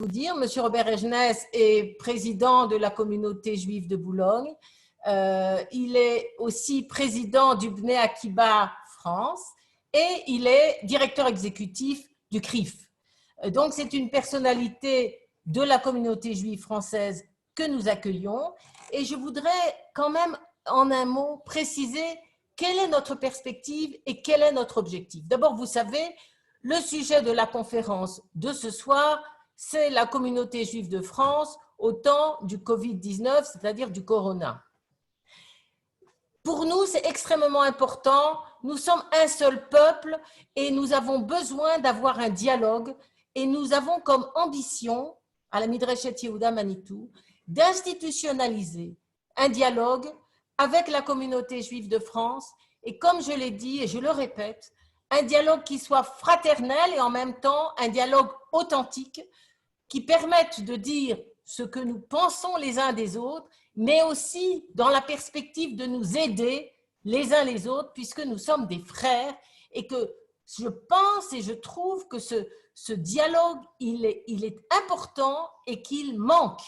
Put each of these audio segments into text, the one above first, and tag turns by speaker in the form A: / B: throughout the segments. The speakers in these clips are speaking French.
A: vous dire, M. Robert Egnes est président de la communauté juive de Boulogne. Il est aussi président du Bnei Akiba France et il est directeur exécutif du CRIF. Donc, c'est une personnalité de la communauté juive française que nous accueillons. Et je voudrais quand même, en un mot, préciser quelle est notre perspective et quel est notre objectif. D'abord, vous savez, le sujet de la conférence de ce soir, c'est la communauté juive de France au temps du Covid-19, c'est-à-dire du corona. Pour nous, c'est extrêmement important. Nous sommes un seul peuple et nous avons besoin d'avoir un dialogue. Et nous avons comme ambition, à la Midreshet Yehuda Manitou, d'institutionnaliser un dialogue avec la communauté juive de France. Et comme je l'ai dit et je le répète, un dialogue qui soit fraternel et en même temps un dialogue authentique qui permette de dire ce que nous pensons les uns des autres, mais aussi dans la perspective de nous aider les uns les autres, puisque nous sommes des frères et que je pense et je trouve que ce dialogue, il est important et qu'il manque.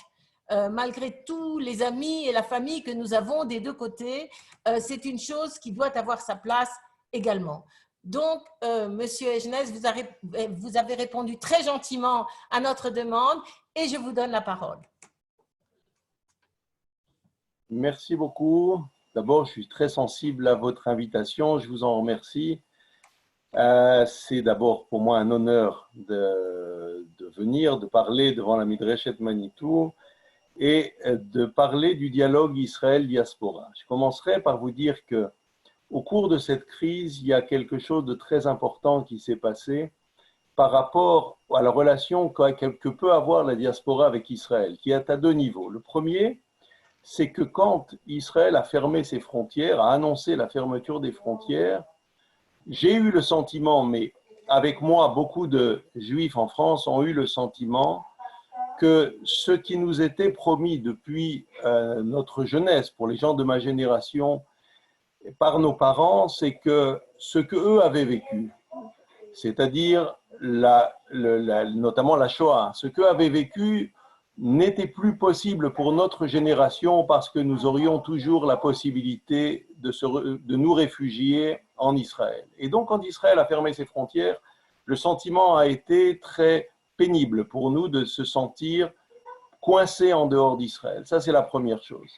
A: Malgré tous les amis et la famille que nous avons des deux côtés, c'est une chose qui doit avoir sa place également. Donc, Monsieur Egnes, vous avez répondu très gentiment à notre demande et je vous donne la parole.
B: Merci beaucoup. D'abord, je suis très sensible à votre invitation. Je vous en remercie. C'est d'abord pour moi un honneur de venir, de parler devant la Midreshet Manitou et de parler du dialogue Israël-Diaspora. Je commencerai par vous dire que au cours de cette crise, il y a quelque chose de très important qui s'est passé par rapport à la relation que peut avoir la diaspora avec Israël, qui est à deux niveaux. Le premier, c'est que quand Israël a fermé ses frontières, a annoncé la fermeture des frontières, j'ai eu le sentiment, mais avec moi, beaucoup de Juifs en France ont eu le sentiment que ce qui nous était promis depuis notre jeunesse, pour les gens de ma génération, par nos parents, c'est que ce qu'eux avaient vécu, c'est-à-dire notamment la Shoah, ce qu'eux avaient vécu n'était plus possible pour notre génération parce que nous aurions toujours la possibilité de nous réfugier en Israël. Et donc, quand Israël a fermé ses frontières, le sentiment a été très pénible pour nous de se sentir coincés en dehors d'Israël. Ça, c'est la première chose.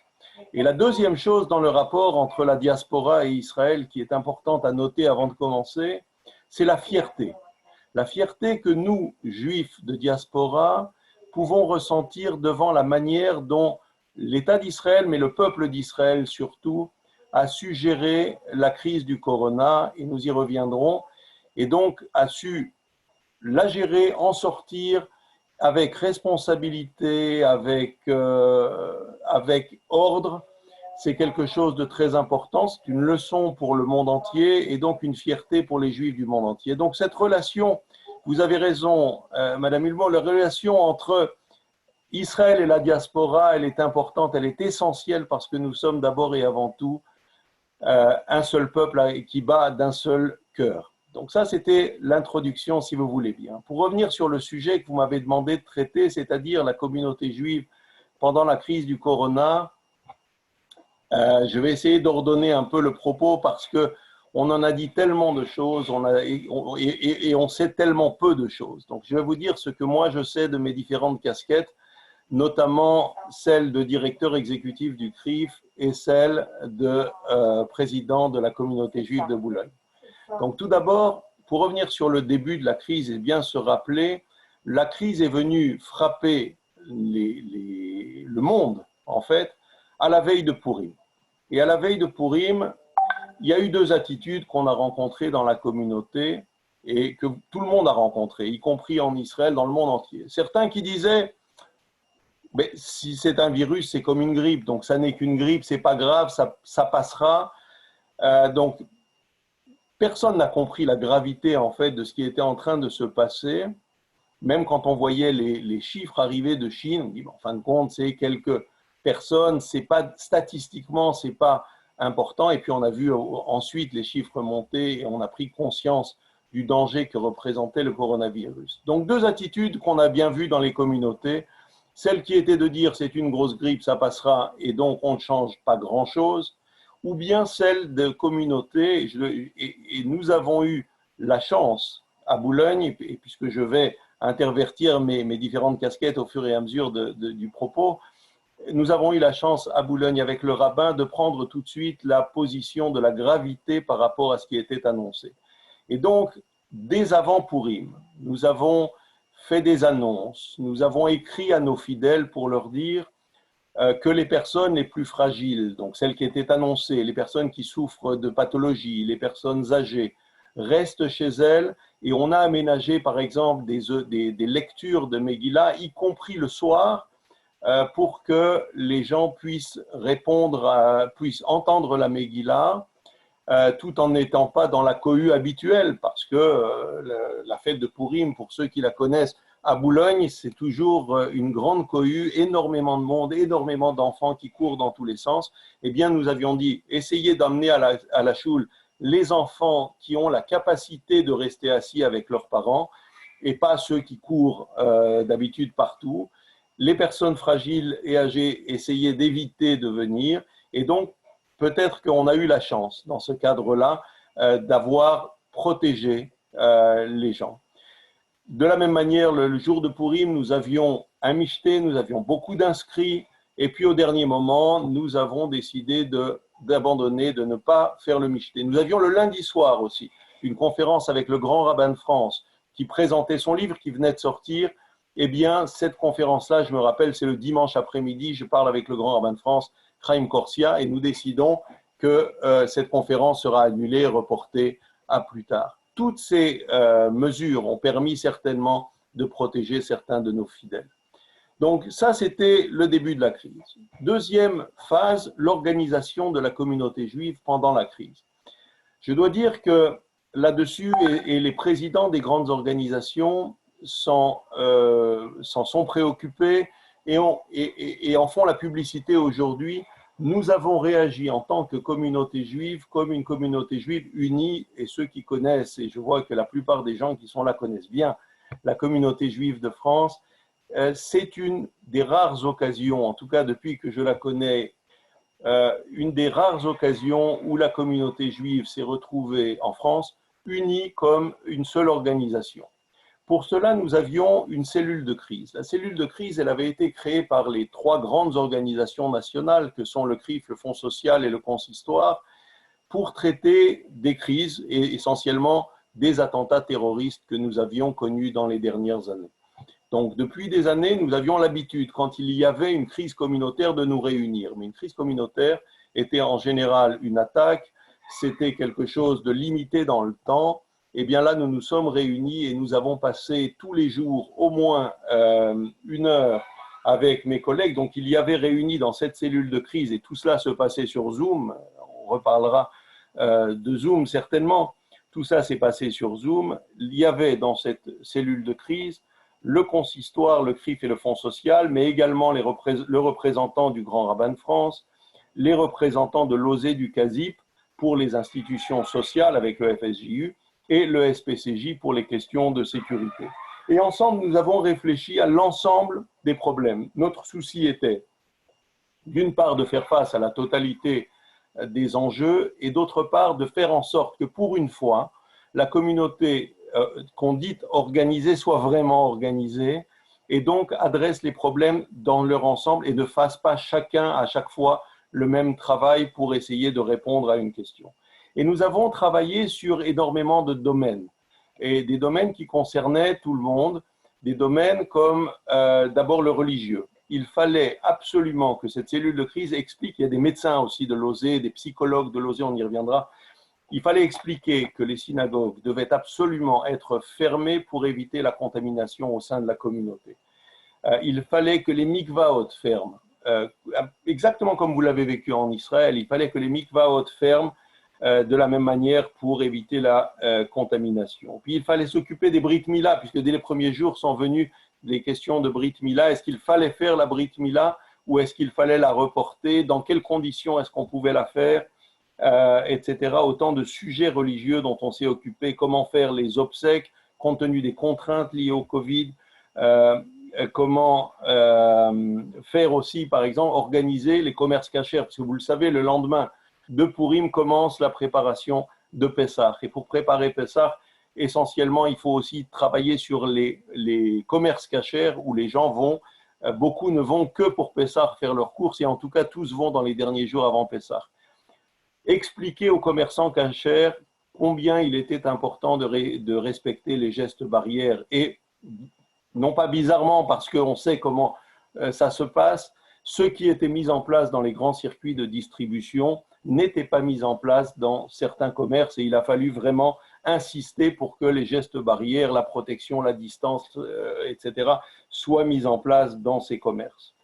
B: Et la deuxième chose dans le rapport entre la diaspora et Israël qui est importante à noter avant de commencer, c'est la fierté. La fierté que nous, Juifs de diaspora, pouvons ressentir devant la manière dont l'État d'Israël, mais le peuple d'Israël surtout, a su gérer la crise du corona, et nous y reviendrons, et donc a su la gérer, en sortir avec responsabilité, avec ordre. C'est quelque chose de très important, c'est une leçon pour le monde entier et donc une fierté pour les Juifs du monde entier. Donc cette relation, vous avez raison, Madame Hulmont, la relation entre Israël et la diaspora, elle est importante, elle est essentielle parce que nous sommes d'abord et avant tout un seul peuple qui bat d'un seul cœur. Donc ça, c'était l'introduction, si vous voulez bien. Pour revenir sur le sujet que vous m'avez demandé de traiter, c'est-à-dire la communauté juive pendant la crise du corona, je vais essayer d'ordonner un peu le propos parce que on en a dit tellement de choses et on sait tellement peu de choses. Donc je vais vous dire ce que moi je sais de mes différentes casquettes, notamment celle de directeur exécutif du CRIF et celle de président de la communauté juive de Boulogne. Donc tout d'abord, pour revenir sur le début de la crise et bien se rappeler, la crise est venue frapper le monde, en fait, à la veille de Pourim. Et à la veille de Pourim, il y a eu deux attitudes qu'on a rencontrées dans la communauté et que tout le monde a rencontrées, y compris en Israël, dans le monde entier. Certains qui disaient, mais si c'est un virus, c'est comme une grippe, donc ça n'est qu'une grippe, c'est pas grave, ça passera. Donc, personne n'a compris la gravité en fait de ce qui était en train de se passer. Même quand on voyait les chiffres arriver de Chine, on dit, bon, en fin de compte, c'est quelques personnes, c'est pas statistiquement, c'est pas important. Et puis on a vu ensuite les chiffres monter et on a pris conscience du danger que représentait le coronavirus. Donc deux attitudes qu'on a bien vues dans les communautés, celle qui était de dire c'est une grosse grippe, ça passera et donc on ne change pas grand-chose, ou bien celle de communautés, et nous avons eu la chance à Boulogne, et puisque je vais intervertir mes différentes casquettes au fur et à mesure du propos, nous avons eu la chance à Boulogne avec le rabbin de prendre tout de suite la position de la gravité par rapport à ce qui était annoncé. Et donc, dès avant Pourim, nous avons fait des annonces, nous avons écrit à nos fidèles pour leur dire que les personnes les plus fragiles, donc celles qui étaient annoncées, les personnes qui souffrent de pathologies, les personnes âgées, restent chez elles, et on a aménagé par exemple des lectures de Megillah, y compris le soir, pour que les gens puissent puissent entendre la Megillah, tout en n'étant pas dans la cohue habituelle, parce que la fête de Pourim, pour ceux qui la connaissent, à Boulogne, c'est toujours une grande cohue, énormément de monde, énormément d'enfants qui courent dans tous les sens. Eh bien, nous avions dit, essayez d'emmener à la choule les enfants qui ont la capacité de rester assis avec leurs parents, et pas ceux qui courent d'habitude partout. Les personnes fragiles et âgées, essayez d'éviter de venir, et donc, peut-être qu'on a eu la chance, dans ce cadre-là, d'avoir protégé les gens. De la même manière, le jour de Pourim, nous avions un michté, nous avions beaucoup d'inscrits, et puis au dernier moment, nous avons décidé d'abandonner, de ne pas faire le michté. Nous avions le lundi soir aussi une conférence avec le grand rabbin de France qui présentait son livre qui venait de sortir. Eh bien, cette conférence-là, je me rappelle, c'est le dimanche après-midi, je parle avec le grand rabbin de France, Chaim Corsia, et nous décidons que cette conférence sera annulée, reportée à plus tard. Toutes ces mesures ont permis certainement de protéger certains de nos fidèles. Donc ça, c'était le début de la crise. Deuxième phase, l'organisation de la communauté juive pendant la crise. Je dois dire que là-dessus, et les présidents des grandes organisations s'en sont préoccupés et en font la publicité aujourd'hui. Nous avons réagi en tant que communauté juive comme une communauté juive unie, et ceux qui connaissent, et je vois que la plupart des gens qui sont là connaissent bien la communauté juive de France, c'est une des rares occasions, en tout cas depuis que je la connais, une des rares occasions où la communauté juive s'est retrouvée en France unie comme une seule organisation. Pour cela, nous avions une cellule de crise. La cellule de crise, elle avait été créée par les trois grandes organisations nationales que sont le CRIF, le Fonds social et le Consistoire, pour traiter des crises et essentiellement des attentats terroristes que nous avions connus dans les dernières années. Donc, depuis des années, nous avions l'habitude, quand il y avait une crise communautaire, de nous réunir. Mais une crise communautaire était en général une attaque, c'était quelque chose de limité dans le temps. Eh bien là, nous nous sommes réunis et nous avons passé tous les jours au moins 1 heure avec mes collègues. Donc, il y avait réuni dans cette cellule de crise, et tout cela se passait sur Zoom. On reparlera de Zoom certainement. Tout ça s'est passé sur Zoom. Il y avait dans cette cellule de crise le consistoire, le CRIF et le Fonds social, mais également le représentant du Grand Rabbin de France, les représentants de l'OSE du CASIP pour les institutions sociales avec le FSJU, et le SPCJ pour les questions de sécurité. Et ensemble, nous avons réfléchi à l'ensemble des problèmes. Notre souci était, d'une part, de faire face à la totalité des enjeux, et d'autre part, de faire en sorte que, pour une fois, la communauté qu'on dit organisée soit vraiment organisée, et donc adresse les problèmes dans leur ensemble et ne fasse pas chacun, à chaque fois, le même travail pour essayer de répondre à une question. Et nous avons travaillé sur énormément de domaines, et des domaines qui concernaient tout le monde, des domaines comme d'abord le religieux. Il fallait absolument que cette cellule de crise explique, il y a des médecins aussi de l'OSE, des psychologues de l'OSE, on y reviendra, il fallait expliquer que les synagogues devaient absolument être fermées pour éviter la contamination au sein de la communauté. Il fallait que les mikvaot ferment, exactement comme vous l'avez vécu en Israël, il fallait que les mikvaot ferment de la même manière pour éviter la contamination. Puis il fallait s'occuper des Brit Mila, puisque dès les premiers jours sont venues les questions de Brit Mila. Est-ce qu'il fallait faire la Brit Mila ou est-ce qu'il fallait la reporter? Dans quelles conditions est-ce qu'on pouvait la faire? etc. Autant de sujets religieux dont on s'est occupé, comment faire les obsèques compte tenu des contraintes liées au Covid, comment faire aussi, par exemple, organiser les commerces cachers, parce que vous le savez, le lendemain de Pourim commence la préparation de Pessah. Et pour préparer Pessah, essentiellement, il faut aussi travailler sur les commerces cachers où les gens vont, beaucoup ne vont que pour Pessah faire leurs courses, et en tout cas, tous vont dans les derniers jours avant Pessah. Expliquer aux commerçants cachers combien il était important de respecter les gestes barrières, et non pas bizarrement parce qu'on sait comment ça se passe, ce qui était mis en place dans les grands circuits de distribution n'était pas mis en place dans certains commerces, et il a fallu vraiment insister pour que les gestes barrières, la protection, la distance, etc., soient mis en place dans ces commerces.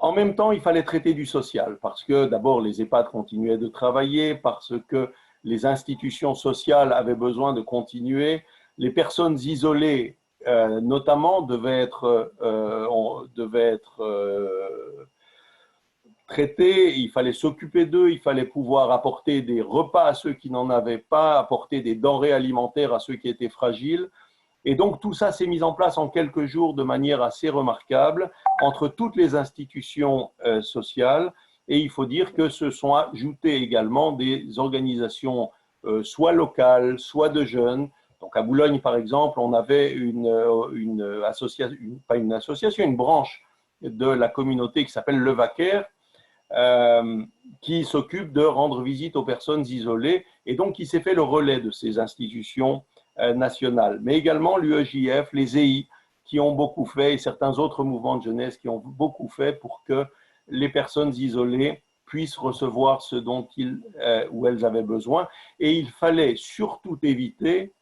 B: En même temps, il fallait traiter du social, parce que d'abord, les EHPAD continuaient de travailler, parce que les institutions sociales avaient besoin de continuer. Les personnes isolées, notamment, devaient être traitées. Il fallait s'occuper d'eux, il fallait pouvoir apporter des repas à ceux qui n'en avaient pas, apporter des denrées alimentaires à ceux qui étaient fragiles. Et donc, tout ça s'est mis en place en quelques jours de manière assez remarquable entre toutes les institutions sociales. Et il faut dire que se sont ajoutées également des organisations soit locales, soit de jeunes. Donc, à Boulogne, par exemple, on avait une association, pas une association, une branche de la communauté qui s'appelle Le Vaquer, qui s'occupe de rendre visite aux personnes isolées, et donc qui s'est fait le relais de ces institutions nationales, mais également l'UEJF, les EI, qui ont beaucoup fait, et certains autres mouvements de jeunesse qui ont beaucoup fait pour que les personnes isolées puissent recevoir ce dont ils ou elles avaient besoin. Et il fallait surtout éviter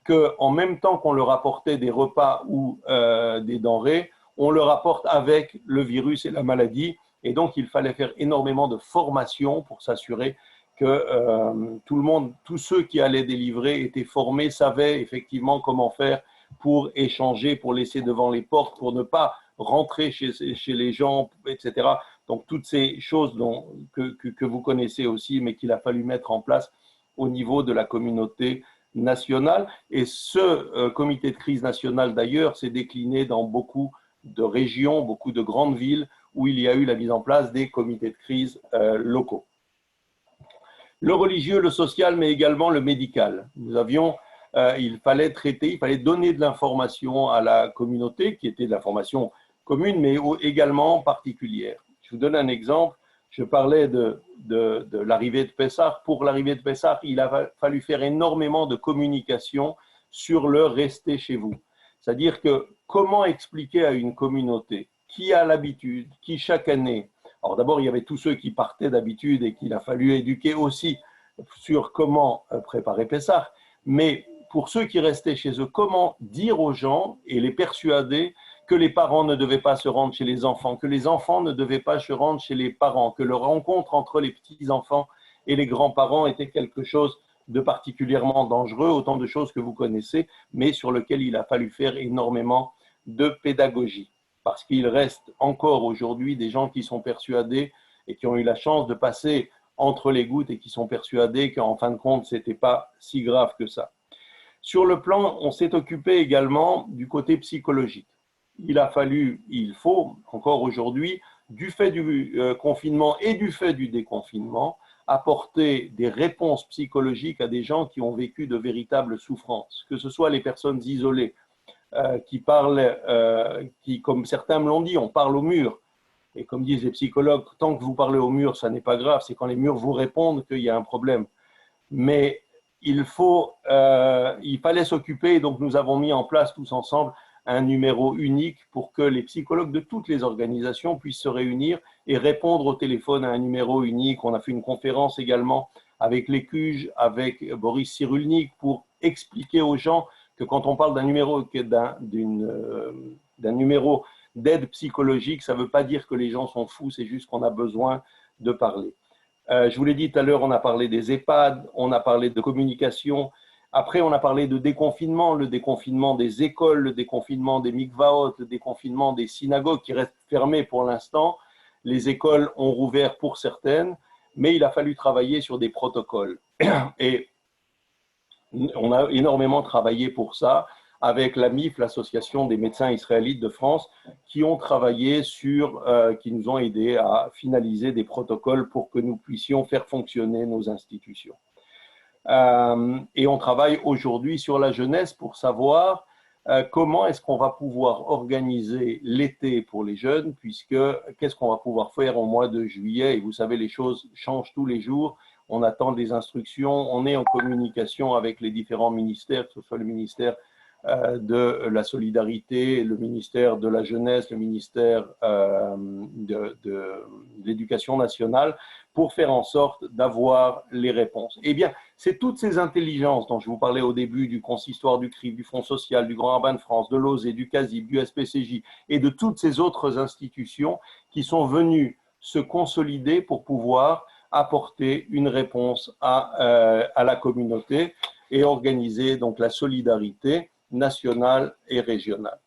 B: qu'en même temps qu'on leur apportait des repas ou des denrées, on leur apporte avec le virus et la maladie. Et donc, il fallait faire énormément de formation pour s'assurer que tout le monde, tous ceux qui allaient délivrer étaient formés, savaient effectivement comment faire pour échanger, pour laisser devant les portes, pour ne pas rentrer chez les gens, etc. Donc, toutes ces choses que vous connaissez aussi, mais qu'il a fallu mettre en place au niveau de la communauté nationale. Et ce comité de crise national, d'ailleurs, s'est décliné dans beaucoup de régions, beaucoup de grandes villes où il y a eu la mise en place des comités de crise locaux. Le religieux, le social, mais également le médical. Il fallait traiter, il fallait donner de l'information à la communauté, qui était de l'information commune, mais également particulière. Je vous donne un exemple. Je parlais de l'arrivée de Pessah. Pour l'arrivée de Pessah, il a fallu faire énormément de communication sur le rester chez vous. C'est-à-dire que comment expliquer à une communauté qui a l'habitude, qui chaque année, alors d'abord il y avait tous ceux qui partaient d'habitude et qu'il a fallu éduquer aussi sur comment préparer Pessah, mais pour ceux qui restaient chez eux, comment dire aux gens et les persuader que les parents ne devaient pas se rendre chez les enfants, que les enfants ne devaient pas se rendre chez les parents, que la rencontre entre les petits-enfants et les grands-parents était quelque chose de particulièrement dangereux, autant de choses que vous connaissez, mais sur lequel il a fallu faire énormément de pédagogie. Parce qu'il reste encore aujourd'hui des gens qui sont persuadés et qui ont eu la chance de passer entre les gouttes et qui sont persuadés qu'en fin de compte, ce n'était pas si grave que ça. Sur le plan, on s'est occupé également du côté psychologique. Il faut encore aujourd'hui, du fait du confinement et du fait du déconfinement, apporter des réponses psychologiques à des gens qui ont vécu de véritables souffrances, que ce soit les personnes isolées, qui parlent, qui, comme certains me l'ont dit, on parle au mur. Et comme disent les psychologues, tant que vous parlez au mur, ça n'est pas grave, c'est quand les murs vous répondent qu'il y a un problème. Mais il fallait s'occuper, et donc nous avons mis en place tous ensemble un numéro unique pour que les psychologues de toutes les organisations puissent se réunir et répondre au téléphone à un numéro unique. On a fait une conférence également avec les CUJ, avec Boris Cyrulnik, pour expliquer aux gens que quand on parle d'un numéro d'aide psychologique, ça ne veut pas dire que les gens sont fous, c'est juste qu'on a besoin de parler. Je vous l'ai dit tout à l'heure, on a parlé des EHPAD, on a parlé de communication. Après, on a parlé de déconfinement, le déconfinement des écoles, le déconfinement des mikvaot, le déconfinement des synagogues qui restent fermées pour l'instant. Les écoles ont rouvert pour certaines. mais il a fallu travailler sur des protocoles. Et on a énormément travaillé pour ça avec l'AMIF, l'Association des médecins israélites de France, qui ont travaillé qui nous ont aidés à finaliser des protocoles pour que nous puissions faire fonctionner nos institutions. Et on travaille aujourd'hui sur la jeunesse pour savoir comment est-ce qu'on va pouvoir organiser l'été pour les jeunes, puisque qu'est-ce qu'on va pouvoir faire au mois de juillet? Et vous savez, les choses changent tous les jours. On attend des instructions, on est en communication avec les différents ministères, que ce soit le ministère de la solidarité, le ministère de la jeunesse, le ministère de l'éducation nationale, pour faire en sorte d'avoir les réponses. Eh bien, c'est toutes ces intelligences dont je vous parlais au début, du consistoire, du CRIF, du Fonds social, du Grand Rabbin de France, de l'OSE, du CASIB, du SPCJ et de toutes ces autres institutions qui sont venues se consolider pour pouvoir apporter une réponse à la communauté et organiser donc la solidarité nationale et régionale.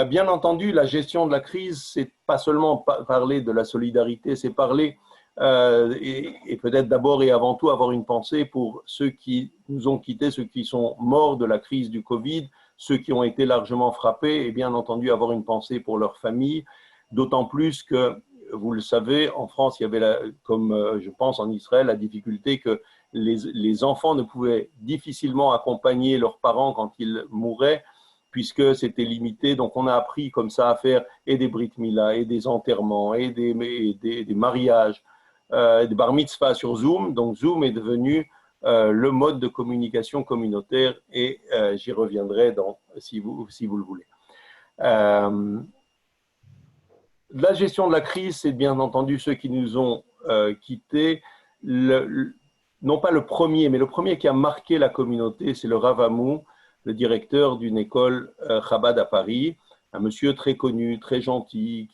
B: Bien entendu, la gestion de la crise, c'est pas seulement parler de la solidarité, c'est parler et peut-être d'abord et avant tout avoir une pensée pour ceux qui nous ont quittés, ceux qui sont morts de la crise du Covid, ceux qui ont été largement frappés, et bien entendu avoir une pensée pour leurs familles, d'autant plus que, vous le savez, en France, il y avait, comme je pense en Israël, la difficulté que les enfants ne pouvaient difficilement accompagner leurs parents quand ils mouraient, puisque c'était limité. Donc, on a appris comme ça à faire et des brit milah, et des enterrements, et des mariages, des bar mitzvahs sur Zoom. Donc, Zoom est devenu le mode de communication communautaire, et j'y reviendrai si vous le voulez. La gestion de la crise, c'est bien entendu ceux qui nous ont quittés. Non pas le premier, mais le premier qui a marqué la communauté, c'est le Rav Amou, le directeur d'une école Chabad à Paris, un monsieur très connu, très gentil,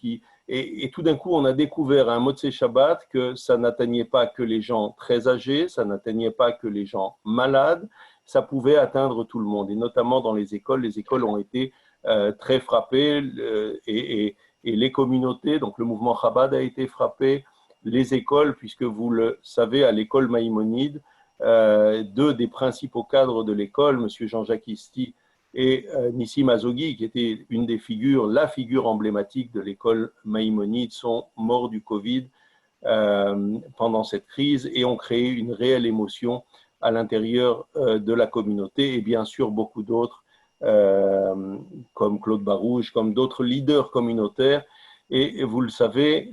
B: et tout d'un coup, on a découvert à un Motzei Shabbat que ça n'atteignait pas que les gens très âgés, ça n'atteignait pas que les gens malades, ça pouvait atteindre tout le monde, et notamment dans les écoles. Les écoles ont été très frappées, et les communautés, donc le mouvement Chabad a été frappé, les écoles, puisque vous le savez, à l'école Maïmonide, deux des principaux cadres de l'école, M. Jean-Jacques Isti et Nissim Azoghi, qui était une des figures, la figure emblématique de l'école Maïmonide, sont morts du Covid pendant cette crise et ont créé une réelle émotion à l'intérieur de la communauté, et bien sûr beaucoup d'autres, comme Claude Barouche, comme d'autres leaders communautaires. Et vous le savez,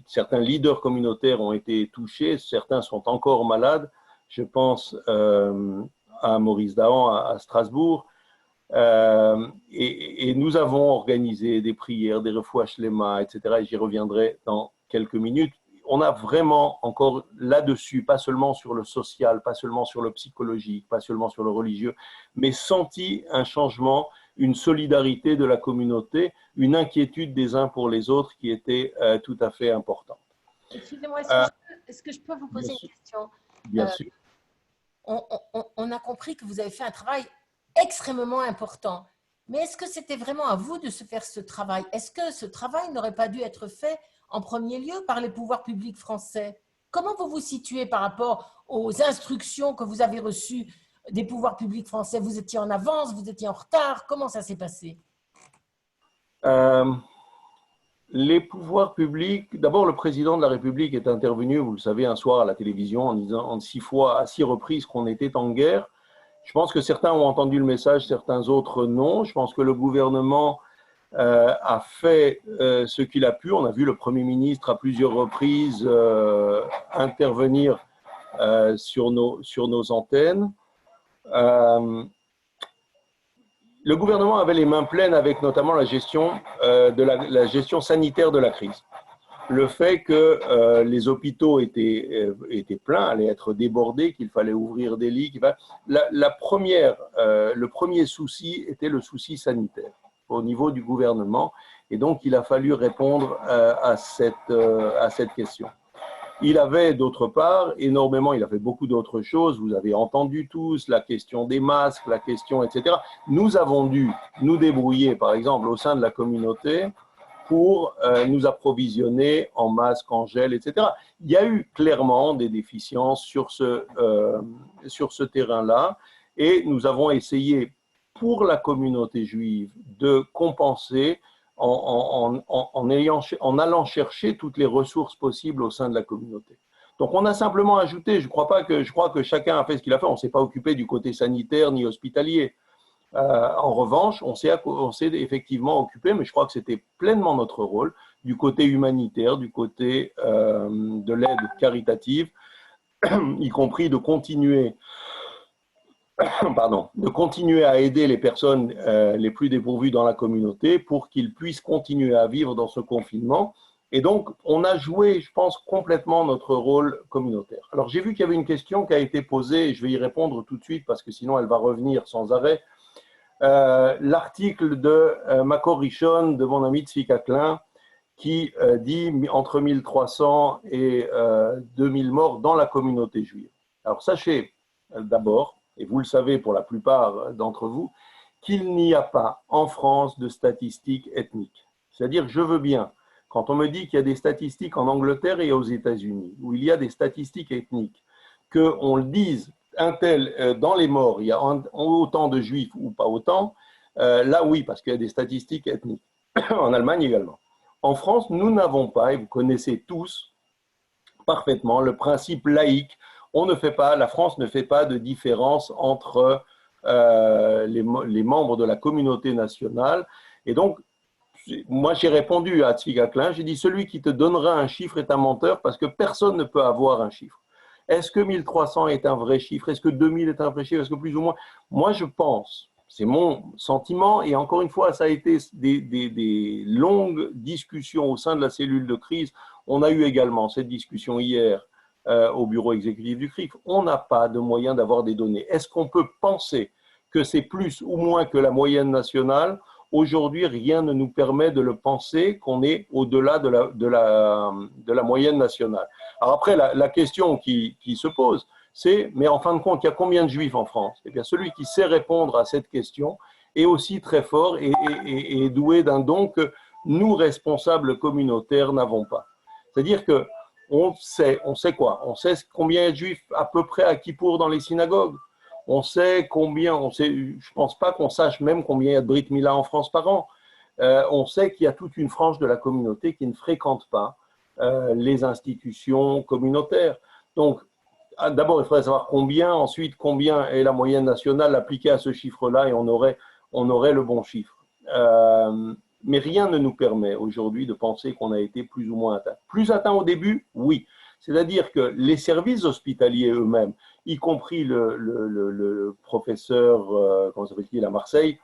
B: certains leaders communautaires ont été touchés, certains sont encore malades. Je pense à Maurice Dahan à Strasbourg. Et nous avons organisé des prières, des refouach lema, etc. Et j'y reviendrai dans quelques minutes. On a vraiment encore là-dessus, pas seulement sur le social, pas seulement sur le psychologique, pas seulement sur le religieux, mais senti un changement, une solidarité de la communauté, une inquiétude des uns pour les autres qui était tout à fait importante.
A: Excusez-moi, est-ce que je peux vous poser une question?
B: Bien sûr.
A: On a compris que vous avez fait un travail extrêmement important, mais est-ce que c'était vraiment à vous de se faire ce travail? Est-ce que ce travail n'aurait pas dû être fait en premier lieu par les pouvoirs publics français? Comment vous vous situez par rapport aux instructions que vous avez reçues des pouvoirs publics français? Vous étiez en avance, vous étiez en retard? Comment ça s'est passé?
B: Les pouvoirs publics, d'abord le président de la République est intervenu, vous le savez, un soir à la télévision en disant à 6 reprises qu'on était en guerre. Je pense que certains ont entendu le message, certains autres non. Je pense que le gouvernement a fait ce qu'il a pu. On a vu le Premier ministre à plusieurs reprises intervenir sur nos antennes. Le gouvernement avait les mains pleines avec notamment la gestion la gestion sanitaire de la crise. Le fait que les hôpitaux étaient pleins, allaient être débordés, qu'il fallait ouvrir des lits. Le premier souci était le souci sanitaire au niveau du gouvernement, et donc il a fallu répondre à cette question. Il avait d'autre part énormément, il a fait beaucoup d'autres choses, vous avez entendu tous, la question des masques, la question, etc. Nous avons dû nous débrouiller, par exemple, au sein de la communauté, pour nous approvisionner en masques, en gel, etc. Il y a eu clairement des déficiences sur ce terrain-là et nous avons essayé pour la communauté juive de compenser en allant chercher toutes les ressources possibles au sein de la communauté. Donc on a simplement ajouté, je crois que chacun a fait ce qu'il a fait, on ne s'est pas occupé du côté sanitaire ni hospitalier. En revanche, on s'est effectivement occupé, mais je crois que c'était pleinement notre rôle, du côté humanitaire, du côté de l'aide caritative, y compris de continuer à aider les personnes les plus dépourvues dans la communauté pour qu'ils puissent continuer à vivre dans ce confinement. Et donc, on a joué, je pense, complètement notre rôle communautaire. Alors, j'ai vu qu'il y avait une question qui a été posée, et je vais y répondre tout de suite parce que sinon elle va revenir sans arrêt. L'article de Makor Rishon, de mon ami Tzvika Klein, qui dit entre 1300 et 2000 morts dans la communauté juive. Alors, sachez d'abord, et vous le savez pour la plupart d'entre vous, qu'il n'y a pas en France de statistiques ethniques. C'est-à-dire, je veux bien, quand on me dit qu'il y a des statistiques en Angleterre et aux États-Unis, où il y a des statistiques ethniques, qu'on le dise, un tel, dans les morts, il y a autant de juifs ou pas autant, là oui, parce qu'il y a des statistiques ethniques. En Allemagne également. En France, nous n'avons pas, et vous connaissez tous parfaitement, le principe laïque. La France ne fait pas de différence entre les membres de la communauté nationale. Et donc, moi, j'ai répondu à Tzvika Klein, j'ai dit, celui qui te donnera un chiffre est un menteur parce que personne ne peut avoir un chiffre. Est-ce que 1300 est un vrai chiffre? Est-ce que 2000 est un vrai chiffre? Est-ce que plus ou moins? Moi, je pense, c'est mon sentiment, et encore une fois, ça a été des longues discussions au sein de la cellule de crise. On a eu également cette discussion hier au bureau exécutif du CRIF. On n'a pas de moyen d'avoir des données. Est-ce qu'on peut penser que c'est plus ou moins que la moyenne nationale? Aujourd'hui, rien ne nous permet de le penser qu'on est au-delà de la moyenne nationale. Alors après, la question qui se pose, c'est, mais en fin de compte, il y a combien de juifs en France? Eh bien, celui qui sait répondre à cette question est aussi très fort et doué d'un don que nous, responsables communautaires, n'avons pas. C'est-à-dire que on sait quoi? On sait combien il y a de juifs à peu près à Kippour dans les synagogues. On sait combien, je ne pense pas qu'on sache même combien il y a de Brit Mila en France par an. On sait qu'il y a toute une frange de la communauté qui ne fréquente pas les institutions communautaires. Donc, d'abord, il faudrait savoir combien, ensuite, combien est la moyenne nationale appliquée à ce chiffre-là et on aurait le bon chiffre. Mais rien ne nous permet aujourd'hui de penser qu'on a été plus ou moins atteint. Plus atteint au début, oui. C'est-à-dire que les services hospitaliers eux-mêmes, y compris le professeur, comment s'appelle-t-il, à Marseille,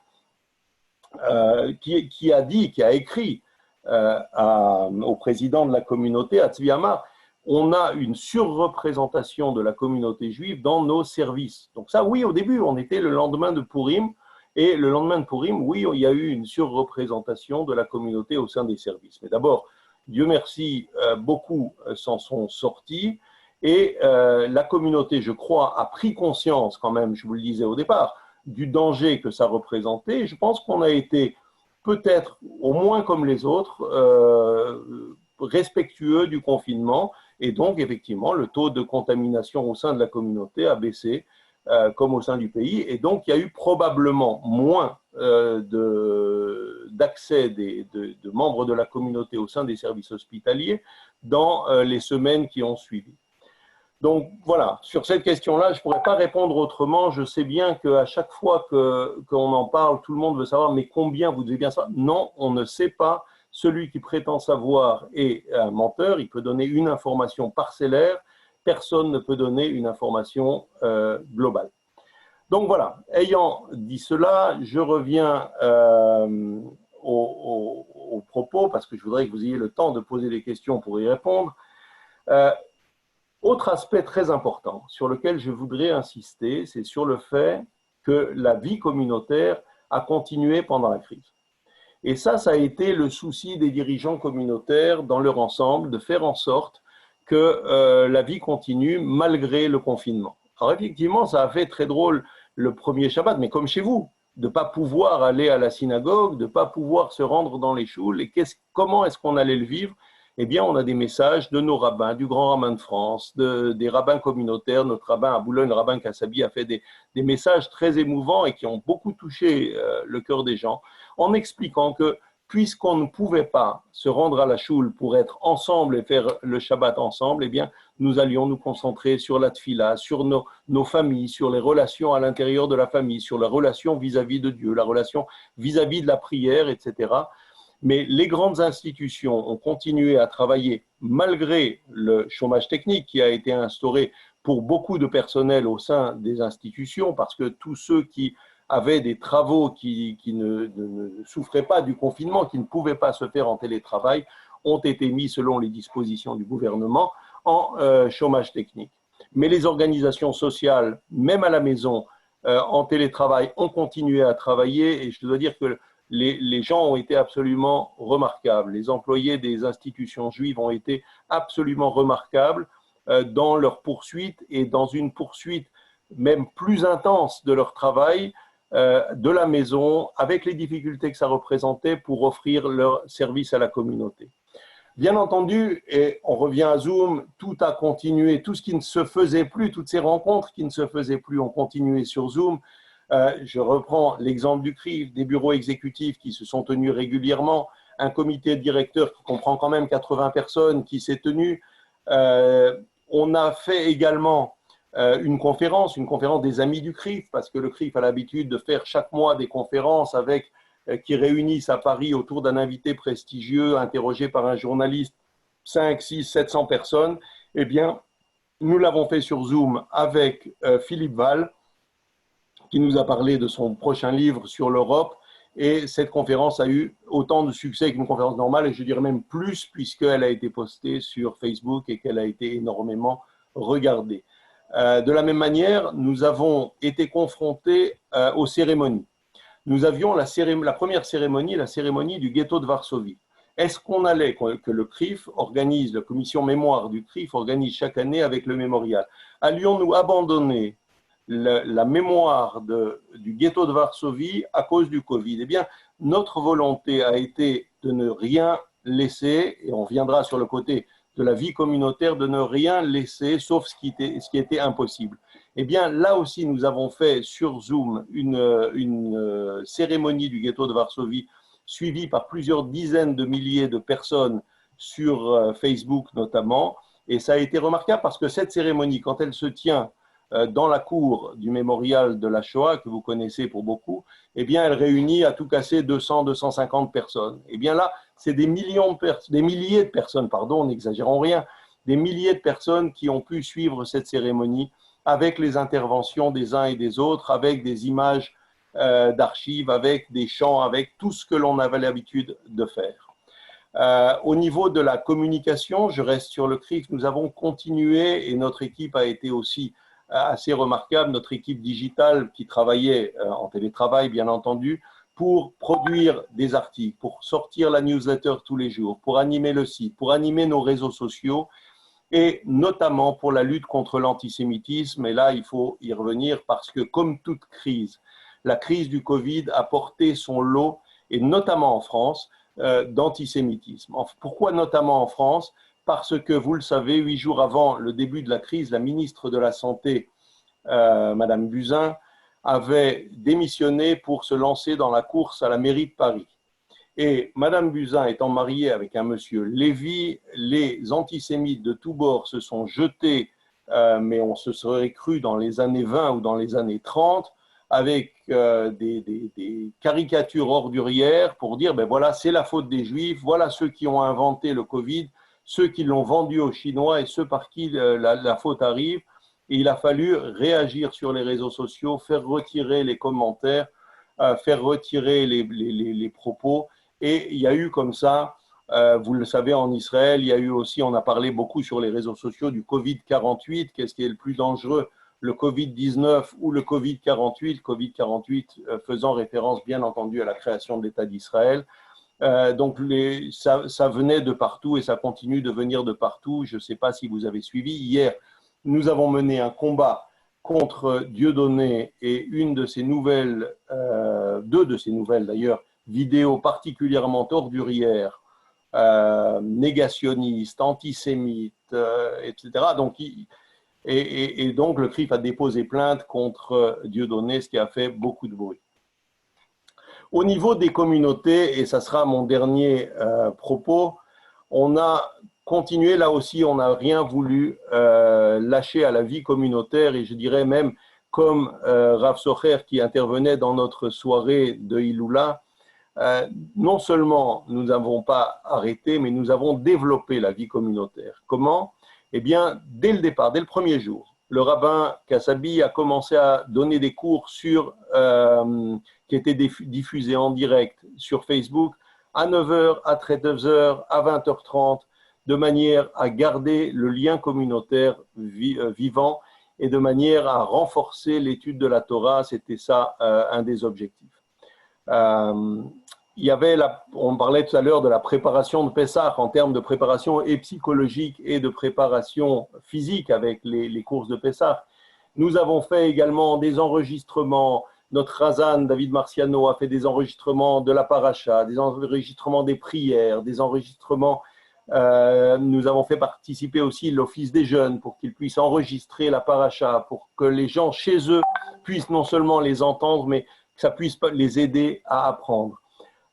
B: qui a écrit au président de la communauté, à Tzvi Amar, on a une surreprésentation de la communauté juive dans nos services. Donc ça, oui, au début, on était le lendemain de Purim, et le lendemain de Purim, oui, il y a eu une surreprésentation de la communauté au sein des services. Mais d'abord, Dieu merci, beaucoup s'en sont sortis, et la communauté, je crois, a pris conscience quand même, je vous le disais au départ, du danger que ça représentait. Je pense qu'on a été peut-être, au moins comme les autres, respectueux du confinement, et donc effectivement le taux de contamination au sein de la communauté a baissé comme au sein du pays, et donc il y a eu probablement moins d'accès de membres de la communauté au sein des services hospitaliers dans les semaines qui ont suivi. Donc voilà, sur cette question-là, je ne pourrais pas répondre autrement. Je sais bien qu'à chaque fois qu'on en parle, tout le monde veut savoir, mais combien vous devez bien savoir? Non, on ne sait pas. Celui qui prétend savoir est un menteur, il peut donner une information parcellaire, personne ne peut donner une information globale. Donc voilà, ayant dit cela, je reviens au propos, parce que je voudrais que vous ayez le temps de poser des questions pour y répondre. Autre aspect très important sur lequel je voudrais insister, c'est sur le fait que la vie communautaire a continué pendant la crise. Et ça a été le souci des dirigeants communautaires dans leur ensemble, de faire en sorte que la vie continue malgré le confinement. Alors effectivement, ça a fait très drôle le premier Shabbat, mais comme chez vous, de ne pas pouvoir aller à la synagogue, de ne pas pouvoir se rendre dans les choules. Et comment est-ce qu'on allait le vivre? Eh bien, on a des messages de nos rabbins, du grand rabbin de France, des rabbins communautaires. Notre rabbin à Boulogne, le rabbin Kassabi, a fait des messages très émouvants et qui ont beaucoup touché le cœur des gens, en expliquant que puisqu'on ne pouvait pas se rendre à la choule pour être ensemble et faire le Shabbat ensemble, eh bien, nous allions nous concentrer sur la tfila, sur nos familles, sur les relations à l'intérieur de la famille, sur la relation vis-à-vis de Dieu, la relation vis-à-vis de la prière, etc. Mais les grandes institutions ont continué à travailler malgré le chômage technique qui a été instauré pour beaucoup de personnel au sein des institutions, parce que tous ceux qui avaient des travaux qui ne souffraient pas du confinement, qui ne pouvaient pas se faire en télétravail, ont été mis, selon les dispositions du gouvernement, en chômage technique. Mais les organisations sociales, même à la maison, en télétravail, ont continué à travailler, et je dois dire que les gens ont été absolument remarquables. Les employés des institutions juives ont été absolument remarquables dans leur poursuite et dans une poursuite même plus intense de leur travail, de la maison, avec les difficultés que ça représentait pour offrir leur service à la communauté. Bien entendu, et on revient à Zoom, tout a continué, tout ce qui ne se faisait plus, toutes ces rencontres qui ne se faisaient plus ont continué sur Zoom. Je reprends l'exemple du CRIF, des bureaux exécutifs qui se sont tenus régulièrement, un comité de directeurs qui comprend quand même 80 personnes qui s'est tenu. On a fait également une conférence des amis du CRIF, parce que le CRIF a l'habitude de faire chaque mois des conférences qui réunissent à Paris autour d'un invité prestigieux, interrogé par un journaliste, 5, 6, 700 personnes. Eh bien, nous l'avons fait sur Zoom avec Philippe Val, qui nous a parlé de son prochain livre sur l'Europe. Et cette conférence a eu autant de succès qu'une conférence normale, et je dirais même plus, puisqu'elle a été postée sur Facebook et qu'elle a été énormément regardée. De la même manière, nous avons été confrontés aux cérémonies. Nous avions la première cérémonie, la cérémonie du ghetto de Varsovie. Est-ce qu'on allait, que le CRIF organise, la commission mémoire du CRIF organise chaque année avec le mémorial, allions-nous abandonner la mémoire du ghetto de Varsovie à cause du Covid? Eh bien, notre volonté a été de ne rien laisser, et on viendra sur le côté de la vie communautaire, de ne rien laisser, sauf ce qui était impossible. Eh bien, là aussi, nous avons fait sur Zoom une cérémonie du ghetto de Varsovie, suivie par plusieurs dizaines de milliers de personnes sur Facebook notamment. Et ça a été remarquable parce que cette cérémonie, quand elle se tient dans la cour du mémorial de la Shoah, que vous connaissez pour beaucoup, eh bien, elle réunit à tout casser 200, 250 personnes. Eh bien là, c'est des milliers de personnes, pardon, n'exagérons rien, des milliers de personnes qui ont pu suivre cette cérémonie avec les interventions des uns et des autres, avec des images d'archives, avec des chants, avec tout ce que l'on avait l'habitude de faire. Au niveau de la communication, je reste sur le CRIF, nous avons continué et notre équipe a été aussi assez remarquable, notre équipe digitale qui travaillait en télétravail, bien entendu, pour produire des articles, pour sortir la newsletter tous les jours, pour animer le site, pour animer nos réseaux sociaux et notamment pour la lutte contre l'antisémitisme. Et là, il faut y revenir parce que comme toute crise, la crise du Covid a porté son lot, et notamment en France, d'antisémitisme. Pourquoi notamment en France? Parce que, vous le savez, 8 jours avant le début de la crise, la ministre de la Santé, Madame Buzyn, avait démissionné pour se lancer dans la course à la mairie de Paris. Et Madame Buzyn étant mariée avec un monsieur Lévy, les antisémites de tous bords se sont jetés, mais on se serait cru dans les années 20 ou dans les années 30, avec des caricatures ordurières pour dire, ben voilà, c'est la faute des Juifs, voilà ceux qui ont inventé le Covid, ceux qui l'ont vendu aux Chinois et ceux par qui la faute arrive. Et il a fallu réagir sur les réseaux sociaux, faire retirer les commentaires, faire retirer les propos. Et il y a eu comme ça, vous le savez, en Israël, il y a eu aussi, on a parlé beaucoup sur les réseaux sociaux du Covid-48, qu'est-ce qui est le plus dangereux, le Covid-19 ou le Covid-48, Covid-48 faisant référence bien entendu à la création de l'État d'Israël. Donc ça venait de partout et ça continue de venir de partout. Je ne sais pas si vous avez suivi. Hier, nous avons mené un combat contre Dieudonné et une de ses nouvelles, deux de ses nouvelles d'ailleurs, vidéos particulièrement ordurières, négationnistes, antisémites, etc. Donc, donc le CRIF a déposé plainte contre Dieudonné, ce qui a fait beaucoup de bruit. Au niveau des communautés, et ça sera mon dernier propos, on a continué, là aussi, on n'a rien voulu lâcher à la vie communautaire, et je dirais même comme Rav Socher qui intervenait dans notre soirée de Iloula, non seulement nous n'avons pas arrêté, mais nous avons développé la vie communautaire. Comment? Eh bien, dès le départ, dès le premier jour, le rabbin Kassabi a commencé à donner des cours qui étaient diffusés en direct sur Facebook à 9h, à 13h, à 20h30, de manière à garder le lien communautaire vivant et de manière à renforcer l'étude de la Torah. C'était ça un des objectifs. On parlait tout à l'heure de la préparation de Pessah en termes de préparation et psychologique et de préparation physique avec les courses de Pessah. Nous avons fait également des enregistrements. Notre Razan, David Marciano, a fait des enregistrements de la paracha, des enregistrements des prières, des enregistrements. Nous avons fait participer aussi l'Office des jeunes pour qu'ils puissent enregistrer la paracha, pour que les gens chez eux puissent non seulement les entendre, mais que ça puisse les aider à apprendre.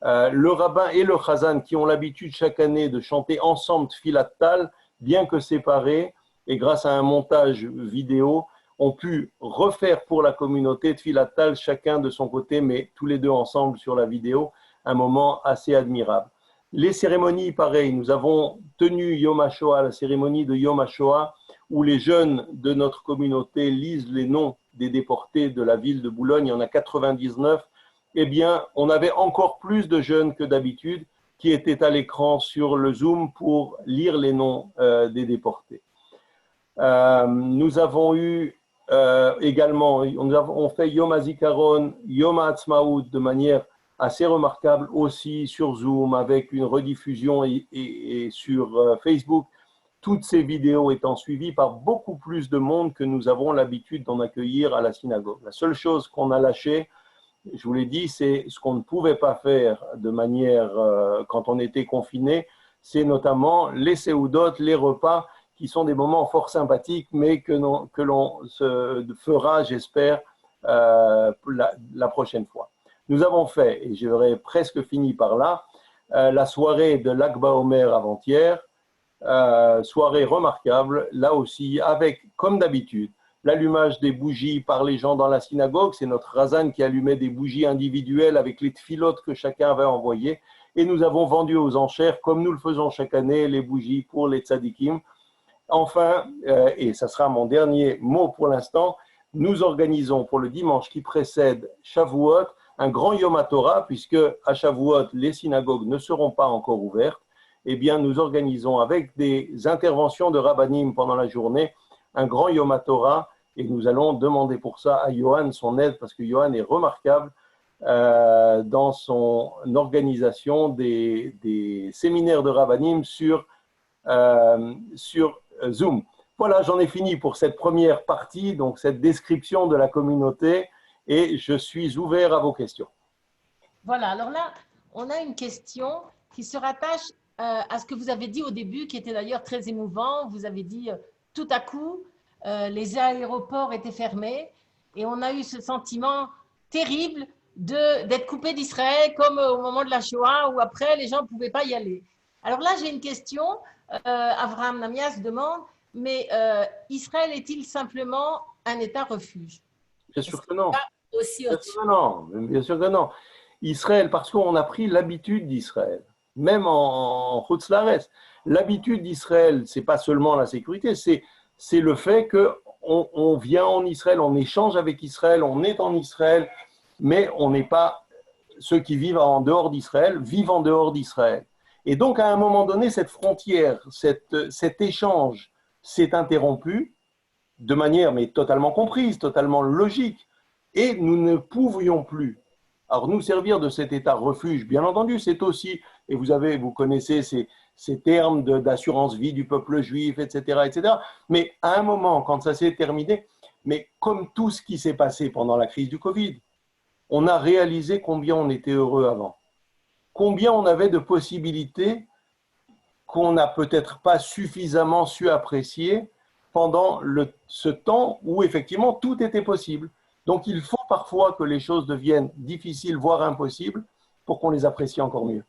B: Le rabbin et le chazan qui ont l'habitude chaque année de chanter ensemble Tfilat Tal, bien que séparés, et grâce à un montage vidéo, ont pu refaire pour la communauté Tfilat Tal, chacun de son côté, mais tous les deux ensemble sur la vidéo, un moment assez admirable. Les cérémonies, pareil, nous avons tenu Yom HaShoah, la cérémonie de Yom HaShoah, où les jeunes de notre communauté lisent les noms des déportés de la ville de Boulogne, il y en a 99. Eh bien, on avait encore plus de jeunes que d'habitude qui étaient à l'écran sur le Zoom pour lire les noms des déportés. Nous avons eu également, on fait Yom HaZikaron, Yom HaAtzmaut de manière assez remarquable aussi sur Zoom avec une rediffusion et sur Facebook. Toutes ces vidéos étant suivies par beaucoup plus de monde que nous avons l'habitude d'en accueillir à la synagogue. La seule chose qu'on a lâchée, je vous l'ai dit, c'est ce qu'on ne pouvait pas faire de manière, quand on était confiné, c'est notamment les séoudotes, les repas, qui sont des moments fort sympathiques, mais que l'on se fera, j'espère, la prochaine fois. Nous avons fait, et j'aurais presque fini par là, la soirée de Lag BaOmer avant-hier, soirée remarquable, là aussi, avec, comme d'habitude, l'allumage des bougies par les gens dans la synagogue. C'est notre Razan qui allumait des bougies individuelles avec les tfilotes que chacun avait envoyées. Et nous avons vendu aux enchères, comme nous le faisons chaque année, les bougies pour les tzadikim. Enfin, et ça sera mon dernier mot pour l'instant, nous organisons pour le dimanche qui précède Shavuot un grand Yom HaTorah, puisque à Shavuot, les synagogues ne seront pas encore ouvertes. Eh bien, nous organisons avec des interventions de rabbanim pendant la journée un grand Yom HaTorah. Et nous allons demander pour ça à Johan son aide, parce que Johan est remarquable dans son organisation des séminaires de rabbanim sur Zoom. Voilà, j'en ai fini pour cette première partie, donc cette description de la communauté, et je suis ouvert à vos questions.
A: Voilà, alors là, on a une question qui se rattache à ce que vous avez dit au début, qui était d'ailleurs très émouvant. Vous avez dit tout à coup, les aéroports étaient fermés et on a eu ce sentiment terrible d'être coupé d'Israël, comme au moment de la Shoah, où après, les gens ne pouvaient pas y aller. Alors là, j'ai une question. Avraham Namias demande, mais Israël est-il simplement un État refuge?
B: Bien sûr que non.
A: Aussi
B: bien sûr que non. Israël, parce qu'on a pris l'habitude d'Israël, même en Chutz La'aretz. L'habitude d'Israël, ce n'est pas seulement la sécurité, c'est le fait qu'on vient en Israël, on échange avec Israël, on est en Israël, mais on n'est pas ceux qui vivent en dehors d'Israël, vivent en dehors d'Israël. Et donc, à un moment donné, cette frontière, cet échange s'est interrompu de manière mais totalement comprise, totalement logique. Et nous ne pouvions plus. Alors, nous servir de cet état refuge, bien entendu, c'est aussi, et vous connaissez ces termes d'assurance vie du peuple juif, etc., etc. Mais à un moment, quand ça s'est terminé, Mais comme tout ce qui s'est passé pendant la crise du Covid, on a réalisé combien on était heureux avant, combien on avait de possibilités qu'on n'a peut-être pas suffisamment su apprécier pendant ce temps où effectivement tout était possible. Donc il faut parfois que les choses deviennent difficiles, voire impossibles, pour qu'on les apprécie encore mieux.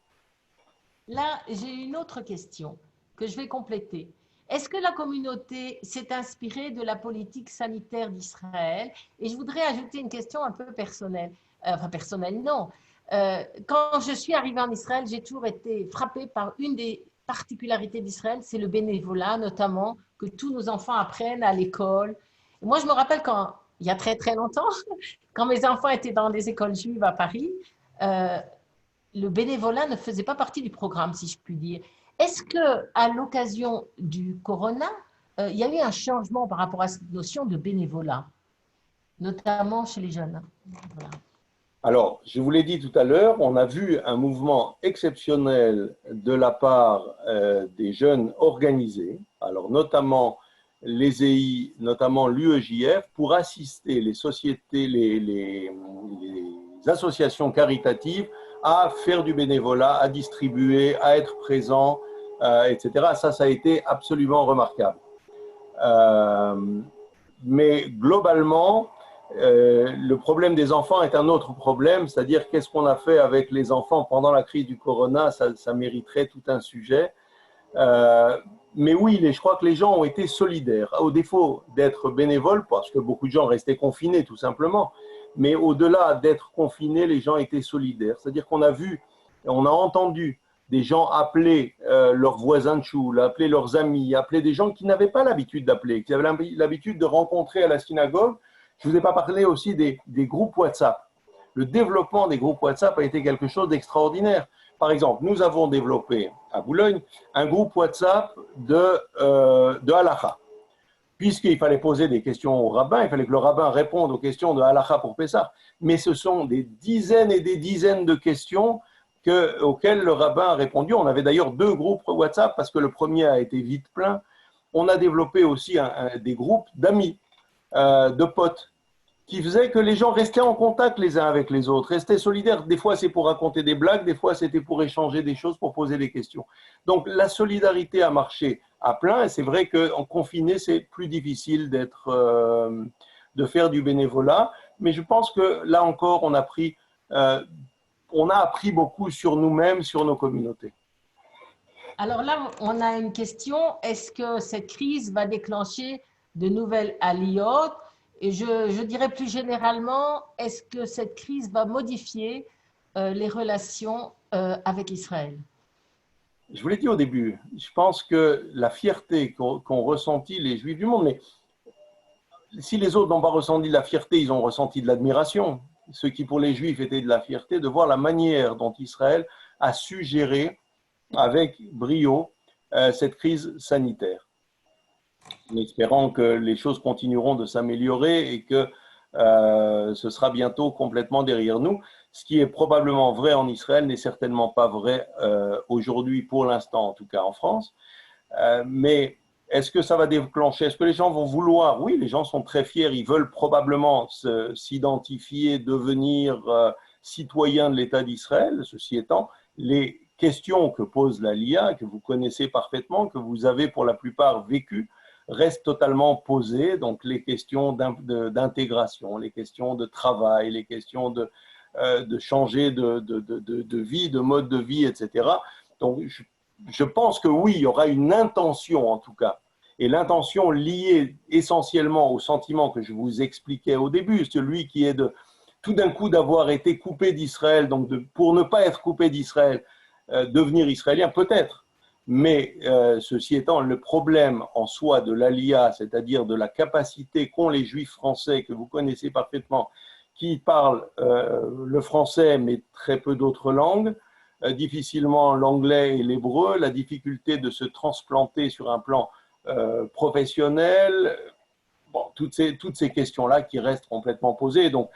A: Là, j'ai une autre question que je vais compléter. Est-ce que la communauté s'est inspirée de la politique sanitaire d'Israël? Et je voudrais ajouter une question un peu personnelle. Enfin, personnelle, non. Quand je suis arrivée en Israël, j'ai toujours été frappée par une des particularités d'Israël, c'est le bénévolat, notamment, que tous nos enfants apprennent à l'école. Et moi, je me rappelle quand, il y a très, très longtemps, quand mes enfants étaient dans les écoles juives à Paris, le bénévolat ne faisait pas partie du programme, si je puis dire. Est-ce qu'à l'occasion du corona, il y a eu un changement par rapport à cette notion de bénévolat, notamment chez les jeunes? Voilà.
B: Alors, je vous l'ai dit tout à l'heure, on a vu un mouvement exceptionnel de la part des jeunes organisés, alors notamment les EI, notamment l'UEJF, pour assister les sociétés, les associations caritatives à faire du bénévolat, à distribuer, à être présent, etc. Ça a été absolument remarquable. Mais globalement, le problème des enfants est un autre problème, c'est-à-dire qu'est-ce qu'on a fait avec les enfants pendant la crise du corona, ça mériterait tout un sujet. Mais oui, je crois que les gens ont été solidaires, au défaut d'être bénévoles, parce que beaucoup de gens restaient confinés tout simplement, mais au-delà d'être confinés, les gens étaient solidaires. C'est-à-dire qu'on a vu, on a entendu des gens appeler leurs voisins de choule, appeler leurs amis, appeler des gens qui n'avaient pas l'habitude d'appeler, qui avaient l'habitude de rencontrer à la synagogue. Je ne vous ai pas parlé aussi des groupes WhatsApp. Le développement des groupes WhatsApp a été quelque chose d'extraordinaire. Par exemple, nous avons développé à Boulogne un groupe WhatsApp de halakha. Puisqu'il fallait poser des questions au rabbin, il fallait que le rabbin réponde aux questions de halakha pour Pessah. Mais ce sont des dizaines et des dizaines de questions auxquelles le rabbin a répondu. On avait d'ailleurs 2 groupes WhatsApp parce que le premier a été vite plein. On a développé aussi des groupes d'amis, de potes, qui faisait que les gens restaient en contact les uns avec les autres, restaient solidaires. Des fois, c'est pour raconter des blagues, des fois, c'était pour échanger des choses, pour poser des questions. Donc, la solidarité a marché à plein, et c'est vrai qu'en confiné, c'est plus difficile de faire du bénévolat. Mais je pense que là encore, on a appris beaucoup sur nous-mêmes, sur nos communautés.
A: Alors là, on a une question. Est-ce que cette crise va déclencher de nouvelles aliyot? Et je dirais plus généralement, est-ce que cette crise va modifier les relations avec Israël?
B: Je vous l'ai dit au début, je pense que la fierté qu'ont ressentie les Juifs du monde, mais si les autres n'ont pas ressenti de la fierté, ils ont ressenti de l'admiration. Ce qui pour les Juifs était de la fierté, de voir la manière dont Israël a su gérer avec brio cette crise sanitaire. En espérant que les choses continueront de s'améliorer et que ce sera bientôt complètement derrière nous. Ce qui est probablement vrai en Israël n'est certainement pas vrai aujourd'hui, pour l'instant, en tout cas en France. Mais est-ce que ça va déclencher? Est-ce que les gens vont vouloir? Oui, les gens sont très fiers. Ils veulent probablement s'identifier, devenir citoyens de l'État d'Israël. Ceci étant, les questions que pose la LIA, que vous connaissez parfaitement, que vous avez pour la plupart vécues, restent totalement posées. Donc les questions d'intégration, les questions de travail, les questions de changer de vie, de mode de vie, etc. Donc je pense que oui, il y aura une intention en tout cas. Et l'intention liée essentiellement au sentiment que je vous expliquais au début, celui qui est de tout d'un coup d'avoir été coupé d'Israël, donc pour ne pas être coupé d'Israël, devenir israélien, peut-être. Mais ceci étant, le problème en soi de l'Aliyah, c'est-à-dire de la capacité qu'ont les Juifs français, que vous connaissez parfaitement, qui parlent le français mais très peu d'autres langues, difficilement l'anglais et l'hébreu, la difficulté de se transplanter sur un plan professionnel, bon, toutes ces questions-là qui restent complètement posées. Donc,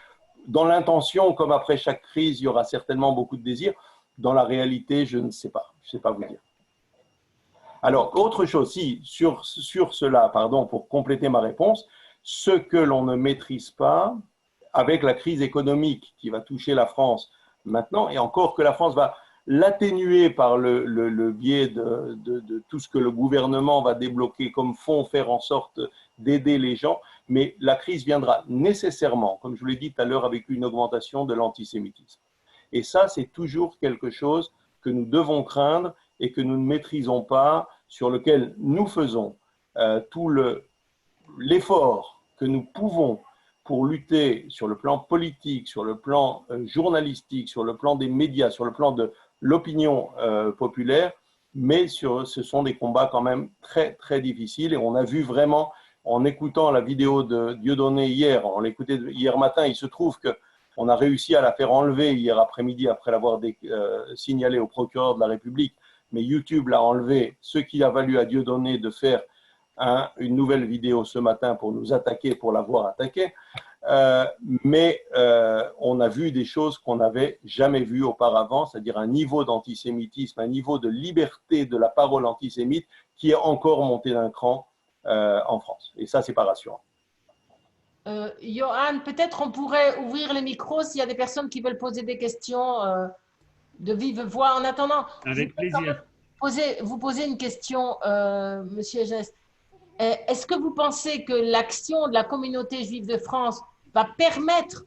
B: dans l'intention, comme après chaque crise, il y aura certainement beaucoup de désirs. Dans la réalité, je ne sais pas. Je ne sais pas vous dire. Alors, autre chose, si, sur cela, pardon, pour compléter ma réponse, Ce que l'on ne maîtrise pas, avec la crise économique qui va toucher la France maintenant, et encore que la France va l'atténuer par le biais de tout ce que le gouvernement va débloquer comme fonds, faire en sorte d'aider les gens, mais la crise viendra nécessairement, comme je vous l'ai dit tout à l'heure, avec une augmentation de l'antisémitisme. Et ça, c'est toujours quelque chose que nous devons craindre et que nous ne maîtrisons pas, sur lequel nous faisons tout l'effort que nous pouvons pour lutter sur le plan politique, sur le plan journalistique, sur le plan des médias, sur le plan de l'opinion populaire, mais ce sont des combats quand même très, très difficiles. Et on a vu vraiment, en écoutant la vidéo de Dieudonné hier, on l'écoutait hier matin, il se trouve qu'on a réussi à la faire enlever hier après-midi après l'avoir signalé au procureur de la République, mais YouTube l'a enlevé, ce qui a valu à Dieudonné de faire une nouvelle vidéo ce matin pour nous attaquer, pour l'avoir attaqué. Mais on a vu des choses qu'on n'avait jamais vues auparavant, c'est-à-dire un niveau d'antisémitisme, un niveau de liberté de la parole antisémite qui est encore monté d'un cran en France. Et ça, c'est pas rassurant.
A: Johan, peut-être on pourrait ouvrir les micros s'il y a des personnes qui veulent poser des questions de vive voix. En attendant,
C: avec plaisir.
A: Vous posez une question, Monsieur Gest. Est-ce que vous pensez que l'action de la communauté juive de France va permettre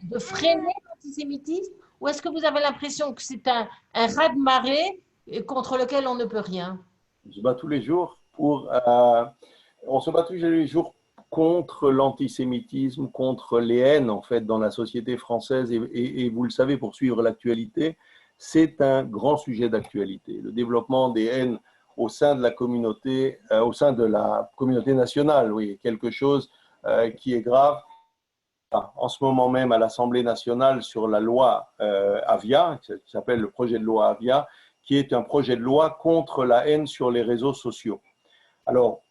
A: de freiner l'antisémitisme, ou est-ce que vous avez l'impression que c'est un raz-de-marée contre lequel on ne peut rien?
B: On se bat tous les jours contre l'antisémitisme, contre les haines en fait dans la société française et vous le savez, pour suivre l'actualité, c'est un grand sujet d'actualité. Le développement des haines au sein de la communauté, nationale, oui, quelque chose qui est grave. En ce moment même à l'Assemblée nationale sur la loi Avia, qui s'appelle le projet de loi Avia, qui est un projet de loi contre la haine sur les réseaux sociaux. Alors,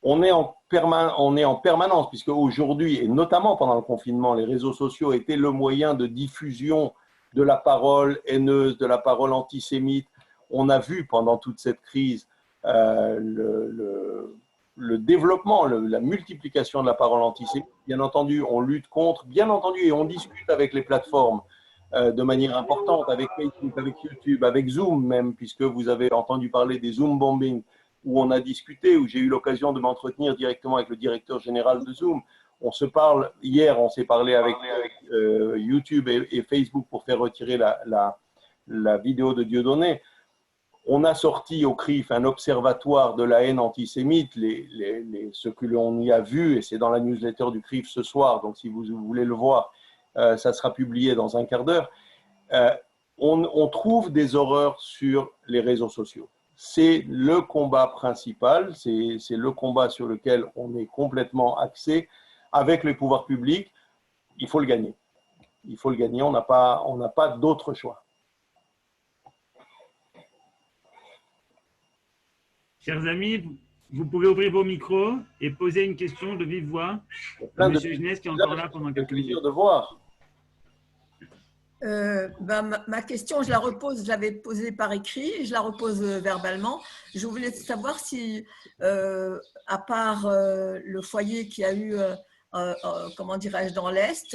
B: on est en permanence, puisque aujourd'hui, et notamment pendant le confinement, les réseaux sociaux étaient le moyen de diffusion de la parole haineuse, de la parole antisémite. On a vu pendant toute cette crise le développement, la multiplication de la parole antisémite. Bien entendu, on lutte contre, bien entendu, et on discute avec les plateformes de manière importante, avec Facebook, avec YouTube, avec Zoom même, puisque vous avez entendu parler des Zoom bombing, où on a discuté, où j'ai eu l'occasion de m'entretenir directement avec le directeur général de Zoom. On se parle, hier on s'est parlé avec YouTube et Facebook pour faire retirer la vidéo de Dieudonné. On a sorti au CRIF un observatoire de la haine antisémite, ce que l'on y a vu, et c'est dans la newsletter du CRIF ce soir, donc si vous voulez le voir, ça sera publié dans un quart d'heure. On trouve des horreurs sur les réseaux sociaux. C'est le combat principal, c'est le combat sur lequel on est complètement axé. Avec les pouvoirs publics, il faut le gagner. Il faut le gagner, on n'a pas d'autre choix.
C: Chers amis, vous pouvez ouvrir vos micros et poser une question de vive voix à M. Genest qui est encore là pendant quelques minutes.
B: De voir.
D: Ma question, je la repose, je l'avais posée par écrit, je la repose verbalement. Je voulais savoir si, à part le foyer qu'il y a eu, comment dirais-je, dans l'Est,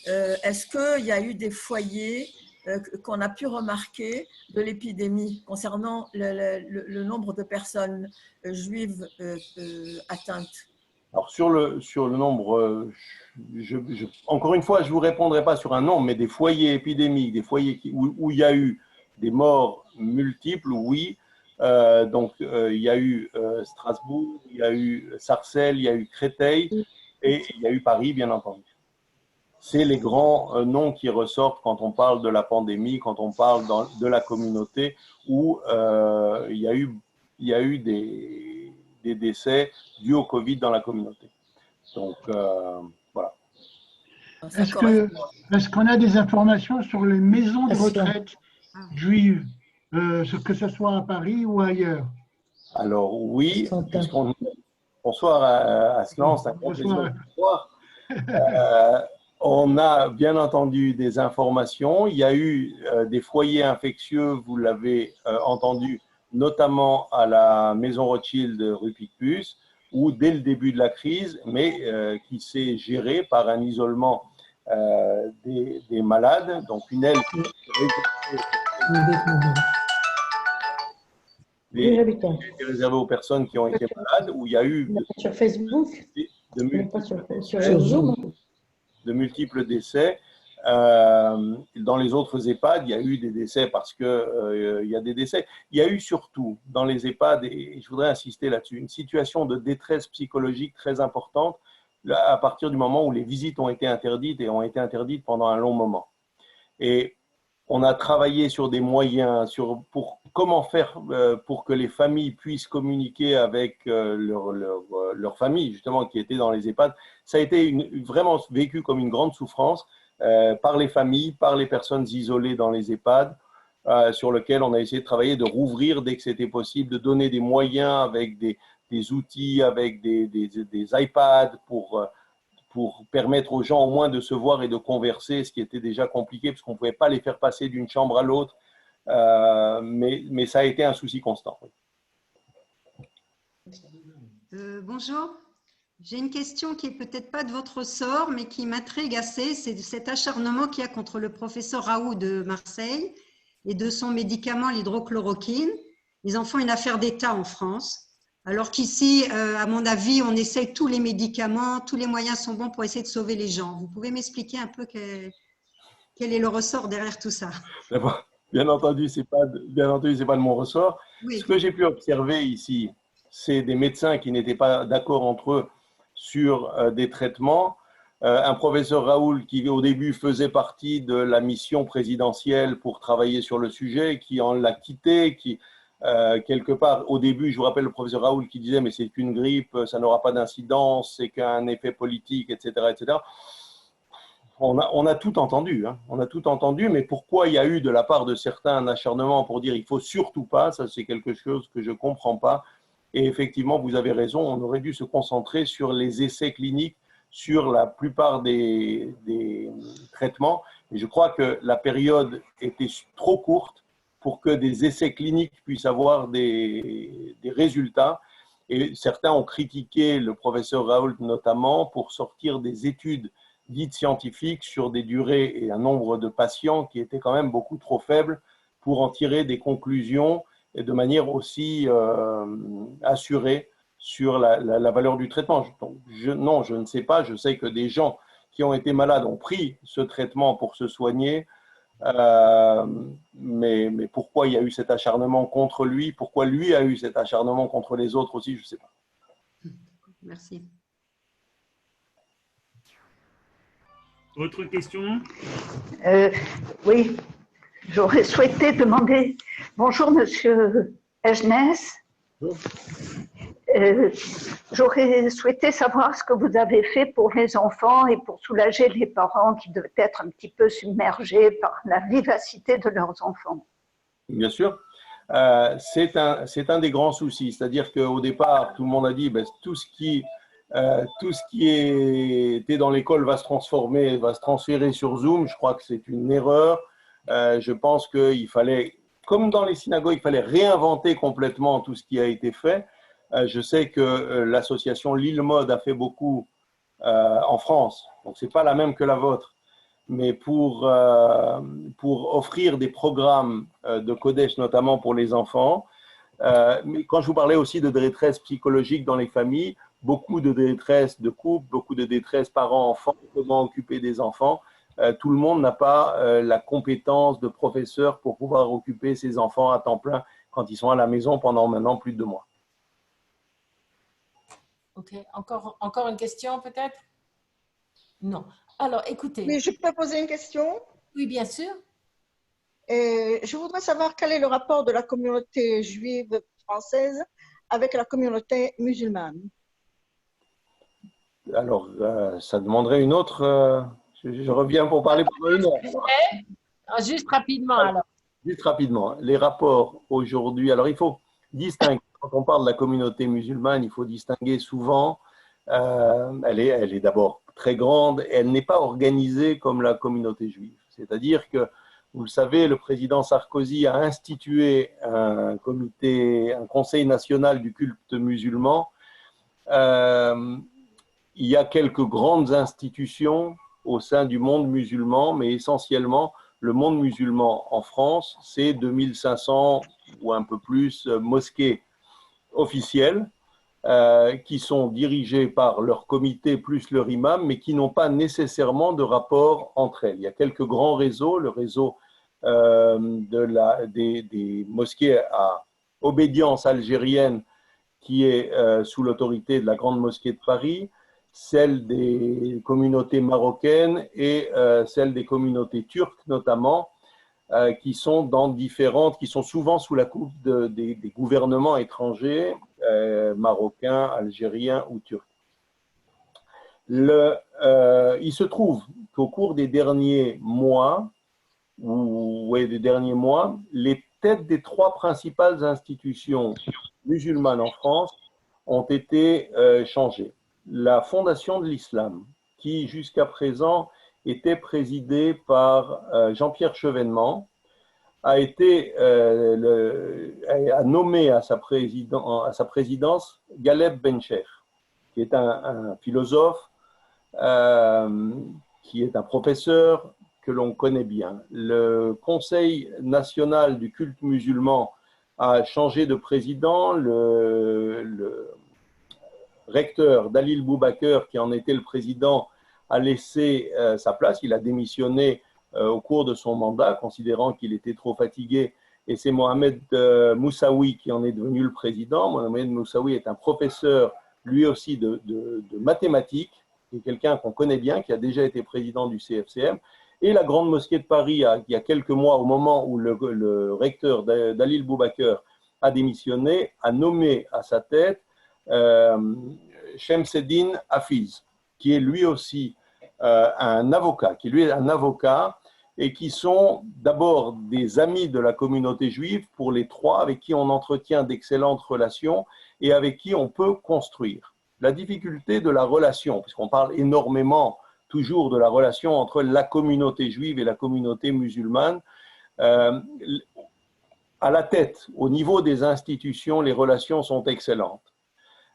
D: est-ce qu'il y a eu des foyers qu'on a pu remarquer de l'épidémie concernant le nombre de personnes juives atteintes?
B: Alors sur le nombre, encore une fois, je ne vous répondrai pas sur un nombre, mais des foyers épidémiques, des foyers où il y a eu des morts multiples, oui. Donc il y a eu Strasbourg, il y a eu Sarcelles, il y a eu Créteil et il y a eu Paris, bien entendu. C'est les grands noms qui ressortent quand on parle de la pandémie, quand on parle de la communauté où il y a eu des décès dus au Covid dans la communauté. Donc, voilà.
E: Est-ce qu'on a des informations sur les maisons de retraite juives, que ce soit à Paris ou ailleurs?
B: Alors, oui. Bonsoir à Aslan, c'est un grand plaisir de vous voir. On a bien entendu des informations. Il y a eu des foyers infectieux, vous l'avez entendu, notamment à la maison Rothschild rue Picpus, ou dès le début de la crise, mais qui s'est géré par un isolement des malades, donc une aile qui est réservée aux personnes qui ont été malades, où il y a eu
F: sur Facebook,
B: de multiples décès. Dans les autres EHPAD, il y a eu des décès parce que il y a des décès. Il y a eu surtout dans les EHPAD, et je voudrais insister là-dessus, une situation de détresse psychologique très importante à partir du moment où les visites ont été interdites et ont été interdites pendant un long moment. Et on a travaillé sur des moyens, pour comment faire pour que les familles puissent communiquer avec leur famille, justement, qui étaient dans les EHPAD. Ça a été vraiment vécu comme une grande souffrance par les familles, par les personnes isolées dans les EHPAD, sur lequel on a essayé de travailler, de rouvrir dès que c'était possible, de donner des moyens avec des outils, avec des iPads pour permettre aux gens au moins de se voir et de converser, ce qui était déjà compliqué parce qu'on ne pouvait pas les faire passer d'une chambre à l'autre, mais ça a été un souci constant.
G: Bonjour, j'ai une question qui n'est peut-être pas de votre ressort, mais qui m'intrigue assez, c'est cet acharnement qu'il y a contre le professeur Raoult de Marseille et de son médicament, l'hydrochloroquine. Ils en font une affaire d'État en France. Alors qu'ici, à mon avis, on essaye tous les médicaments, tous les moyens sont bons pour essayer de sauver les gens. Vous pouvez m'expliquer un peu quel est le ressort derrière tout ça?
B: Bien entendu, c'est pas de mon ressort. Oui. Ce que j'ai pu observer ici, c'est des médecins qui n'étaient pas d'accord entre eux sur des traitements. Un professeur Raoult qui, au début, faisait partie de la mission présidentielle pour travailler sur le sujet, qui en l'a quitté, qui… quelque part, au début, je vous rappelle le professeur Raoult qui disait mais c'est qu'une grippe, ça n'aura pas d'incidence, c'est qu'un effet politique, etc., etc. On a tout entendu, hein. On a tout entendu, mais pourquoi il y a eu de la part de certains un acharnement pour dire il faut surtout pas, ça c'est quelque chose que je ne comprends pas. Et effectivement, vous avez raison, on aurait dû se concentrer sur les essais cliniques, sur la plupart des traitements. Et je crois que la période était trop courte pour que des essais cliniques puissent avoir des résultats. Et certains ont critiqué le professeur Raoult notamment pour sortir des études dites scientifiques sur des durées et un nombre de patients qui étaient quand même beaucoup trop faibles pour en tirer des conclusions et de manière aussi assurée sur la valeur du traitement. Non, je ne sais pas. Je sais que des gens qui ont été malades ont pris ce traitement pour se soigner. Mais pourquoi il y a eu cet acharnement contre lui? Pourquoi lui a eu cet acharnement contre les autres aussi? Je ne sais pas.
G: Merci.
C: Autre question?
F: Oui, j'aurais souhaité demander… Bonjour, Monsieur Ejnes. J'aurais souhaité savoir ce que vous avez fait pour les enfants et pour soulager les parents qui devaient être un petit peu submergés par la vivacité de leurs enfants.
B: Bien sûr. C'est un des grands soucis. C'est-à-dire qu'au départ, tout le monde a dit tout ce qui était dans l'école va se transformer, va se transférer sur Zoom. Je crois que c'est une erreur. Je pense qu'il fallait, comme dans les synagogues, il fallait réinventer complètement tout ce qui a été fait. Je sais que l'association Lille Mode a fait beaucoup en France, donc ce n'est pas la même que la vôtre, mais pour offrir des programmes de Kodesh, notamment pour les enfants. Mais quand je vous parlais aussi de détresse psychologique dans les familles, beaucoup de détresse de couple, beaucoup de détresse parents-enfants, comment occuper des enfants. Tout le monde n'a pas la compétence de professeur pour pouvoir occuper ses enfants à temps plein quand ils sont à la maison pendant maintenant plus de 2 mois.
A: Ok, encore une question peut-être? Non. Alors, écoutez.
D: Oui, je peux poser une question?
A: Oui, bien sûr.
D: Je voudrais savoir quel est le rapport de la communauté juive française avec la communauté musulmane.
B: Alors, ça demanderait une autre… je reviens pour parler pendant 1 heure.
A: Juste rapidement, alors.
B: Juste rapidement. Les rapports aujourd'hui… Alors, il faut distinguer. Quand on parle de la communauté musulmane, il faut distinguer souvent, elle est d'abord très grande, et elle n'est pas organisée comme la communauté juive. C'est-à-dire que, vous le savez, le président Sarkozy a institué un conseil national du culte musulman il y a quelques grandes institutions au sein du monde musulman, mais essentiellement, le monde musulman en France, c'est 2500 ou un peu plus mosquées officielles qui sont dirigées par leur comité plus leur imam, mais qui n'ont pas nécessairement de rapport entre elles. Il y a quelques grands réseaux, le réseau des mosquées à obédience algérienne qui est sous l'autorité de la Grande Mosquée de Paris, celle des communautés marocaines et celle des communautés turques notamment, qui sont qui sont souvent sous la coupe des gouvernements étrangers, marocains, algériens ou turcs. Il se trouve qu'au cours des derniers mois, les têtes des 3 principales institutions musulmanes en France ont été changées. La Fondation de l'Islam, qui jusqu'à présent était présidée par Jean-Pierre Chevènement, a nommé à sa présidence Ghaleb Bencher, qui est un philosophe, qui est un professeur que l'on connaît bien. Le Conseil national du culte musulman a changé de président. Le recteur Dalil Boubaker, qui en était le président, a laissé sa place. Il a démissionné au cours de son mandat, considérant qu'il était trop fatigué. Et c'est Mohamed Moussaoui qui en est devenu le président. Mohamed Moussaoui est un professeur, lui aussi, de mathématiques, qui est quelqu'un qu'on connaît bien, qui a déjà été président du CFCM. Et la Grande Mosquée de Paris, il y a quelques mois, au moment où le recteur Dalil Boubaker a démissionné, a nommé à sa tête Shemseddine Hafiz, qui est lui aussi un avocat, et qui sont d'abord des amis de la communauté juive pour les 3, avec qui on entretient d'excellentes relations et avec qui on peut construire. La difficulté de la relation, puisqu'on parle énormément toujours de la relation entre la communauté juive et la communauté musulmane, à la tête, au niveau des institutions, les relations sont excellentes.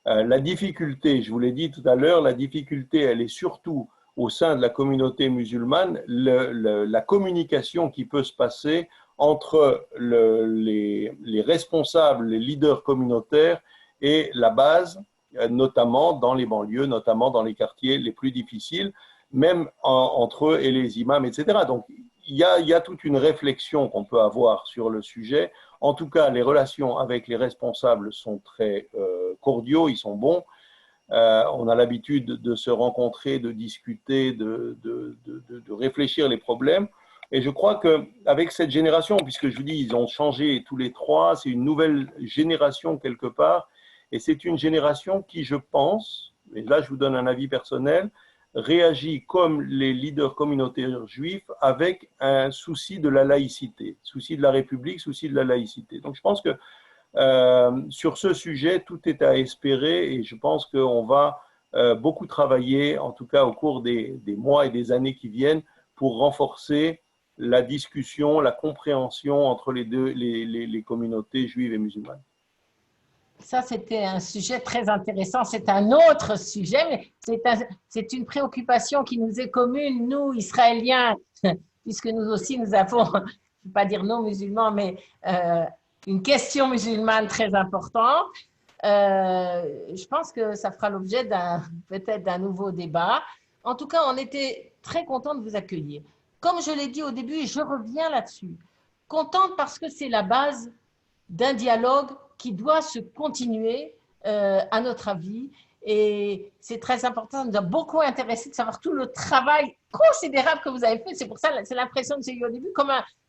B: La difficulté, je vous l'ai dit tout à l'heure, la difficulté, elle est surtout au sein de la communauté musulmane, la communication qui peut se passer entre les responsables, les leaders communautaires et la base, notamment dans les banlieues, notamment dans les quartiers les plus difficiles, même entre eux et les imams, etc. Donc, il y a toute une réflexion qu'on peut avoir sur le sujet. En tout cas, les relations avec les responsables sont très cordiaux, ils sont bons. On a l'habitude de se rencontrer, de discuter, de réfléchir les problèmes. Et je crois qu'avec cette génération, puisque je vous dis, ils ont changé tous les 3, c'est une nouvelle génération quelque part, et c'est une génération qui, je pense, et là je vous donne un avis personnel, réagit comme les leaders communautaires juifs avec un souci de la laïcité, souci de la République, souci de la laïcité. Donc je pense que sur ce sujet, tout est à espérer et je pense qu'on va beaucoup travailler, en tout cas au cours des mois et des années qui viennent, pour renforcer la discussion, la compréhension entre les communautés juives et musulmanes.
A: Ça, c'était un sujet très intéressant. C'est un autre sujet, mais c'est une préoccupation qui nous est commune, nous, Israéliens, puisque nous aussi, nous avons, je ne veux pas dire non musulmans, mais une question musulmane très importante. Je pense que ça fera l'objet peut-être d'un nouveau débat. En tout cas, on était très contents de vous accueillir. Comme je l'ai dit au début, et je reviens là-dessus, contente parce que c'est la base d'un dialogue qui doit se continuer, à notre avis. Et c'est très important, ça nous a beaucoup intéressé de savoir tout le travail considérable que vous avez fait. C'est pour ça, c'est l'impression que j'ai eu au début,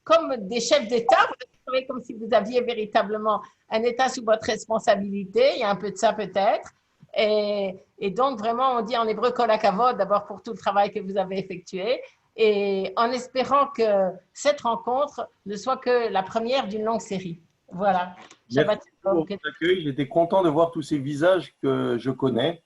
A: comme des chefs d'État, vous travaillez comme si vous aviez véritablement un État sous votre responsabilité. Il y a un peu de ça peut-être. Et donc, vraiment, on dit en hébreu kol hakavod, d'abord pour tout le travail que vous avez effectué. Et en espérant que cette rencontre ne soit que la première d'une longue série. Voilà.
B: Merci pour votre accueil. J'étais content de voir tous ces visages que je connais.